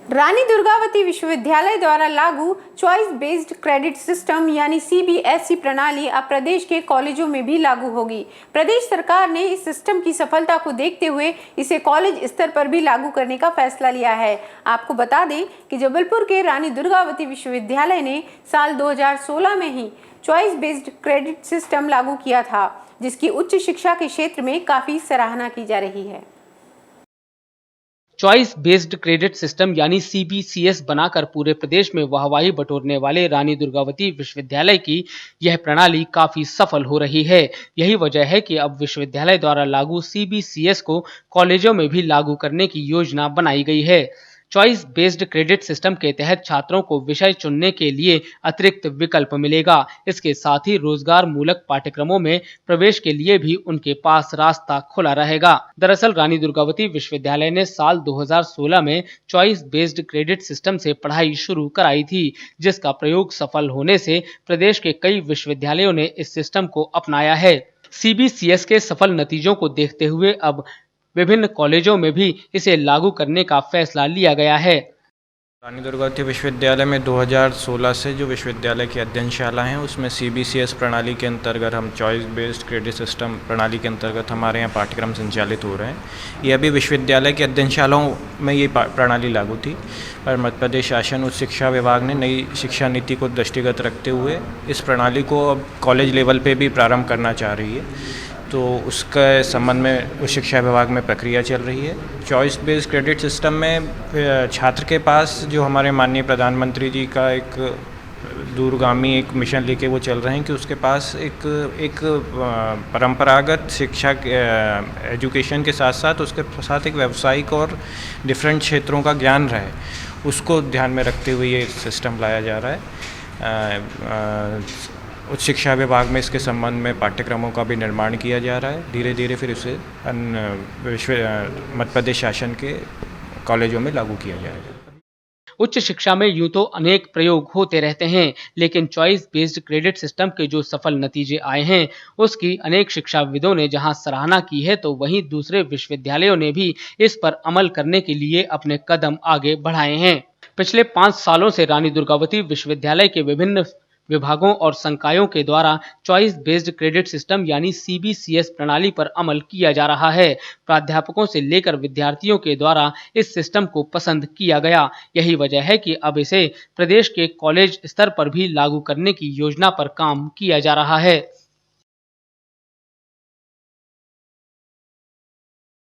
रानी दुर्गावती विश्वविद्यालय द्वारा लागू चॉइस बेस्ड क्रेडिट सिस्टम यानी सीबीएसई प्रणाली अब प्रदेश के कॉलेजों में भी लागू होगी। प्रदेश सरकार ने इस सिस्टम की सफलता को देखते हुए इसे कॉलेज स्तर पर भी लागू करने का फैसला लिया है। आपको बता दें कि जबलपुर के रानी दुर्गावती विश्वविद्यालय ने साल 2016 में ही चॉइस बेस्ड क्रेडिट सिस्टम लागू किया था, जिसकी उच्च शिक्षा के क्षेत्र में काफी सराहना की जा रही है। चॉइस बेस्ड क्रेडिट सिस्टम यानी सीबीसीएस बनाकर पूरे प्रदेश में वाहवाही बटोरने वाले रानी दुर्गावती विश्वविद्यालय की यह प्रणाली काफी सफल हो रही है। यही वजह है कि अब विश्वविद्यालय द्वारा लागू सीबीसीएस को कॉलेजों में भी लागू करने की योजना बनाई गई है। चॉइस बेस्ड क्रेडिट सिस्टम के तहत छात्रों को विषय चुनने के लिए अतिरिक्त विकल्प मिलेगा। इसके साथ ही रोजगार मूलक पाठ्यक्रमों में प्रवेश के लिए भी उनके पास रास्ता खुला रहेगा। दरअसल रानी दुर्गावती विश्वविद्यालय ने साल 2016 में चॉइस बेस्ड क्रेडिट सिस्टम से पढ़ाई शुरू कराई थी, जिसका प्रयोग सफल होने से प्रदेश के कई विश्वविद्यालयों ने इस सिस्टम को अपनाया है। सीबीसीएस के सफल नतीजों को देखते हुए अब विभिन्न कॉलेजों में भी इसे लागू करने का फैसला लिया गया है। रानी दुर्गावती विश्वविद्यालय में 2016 से जो विश्वविद्यालय की अध्ययनशाला हैं उसमें सीबीसीएस प्रणाली के अंतर्गत हम चॉइस बेस्ड क्रेडिट सिस्टम प्रणाली के अंतर्गत हमारे यहाँ पाठ्यक्रम संचालित हो रहे हैं। ये अभी विश्वविद्यालय की अध्ययनशालाओं में ये प्रणाली लागू थी, पर मध्य प्रदेश शासन उच्च शिक्षा विभाग ने नई शिक्षा नीति को दृष्टिगत रखते हुए इस प्रणाली को अब कॉलेज लेवल पर भी प्रारंभ करना चाह रही है। तो उसके संबंध में उच्च शिक्षा विभाग में प्रक्रिया चल रही है। चॉइस बेस्ड क्रेडिट सिस्टम में छात्र के पास जो हमारे माननीय प्रधानमंत्री जी का एक दूरगामी एक मिशन लेके वो चल रहे हैं कि उसके पास एक परंपरागत शिक्षा एजुकेशन के साथ साथ उसके साथ एक व्यावसायिक और डिफरेंट क्षेत्रों का ज्ञान रहे, उसको ध्यान में रखते हुए ये सिस्टम लाया जा रहा है। उच्च शिक्षा विभाग में इसके संबंध में पाठ्यक्रमों का भी निर्माण किया जा रहा है। धीरे धीरे फिर उसे मध्य प्रदेश शासन के कॉलेजों में लागू किया जाएगा। उच्च शिक्षा में यूं तो अनेक प्रयोग होते रहते हैं, लेकिन चॉइस बेस्ड क्रेडिट सिस्टम के जो सफल नतीजे आए हैं उसकी अनेक शिक्षाविदों ने जहां सराहना की है, तो वहीं दूसरे विश्वविद्यालयों ने भी इस पर अमल करने के लिए अपने कदम आगे बढ़ाए हैं। पिछले 5 सालों से रानी दुर्गावती विश्वविद्यालय के विभिन्न विभागों और संकायों के द्वारा चॉइस बेस्ड क्रेडिट सिस्टम यानी सीबीसीएस प्रणाली पर अमल किया जा रहा है। प्राध्यापकों से लेकर विद्यार्थियों के द्वारा इस सिस्टम को पसंद किया गया। यही वजह है कि अब इसे प्रदेश के कॉलेज स्तर पर भी लागू करने की योजना पर काम किया जा रहा है।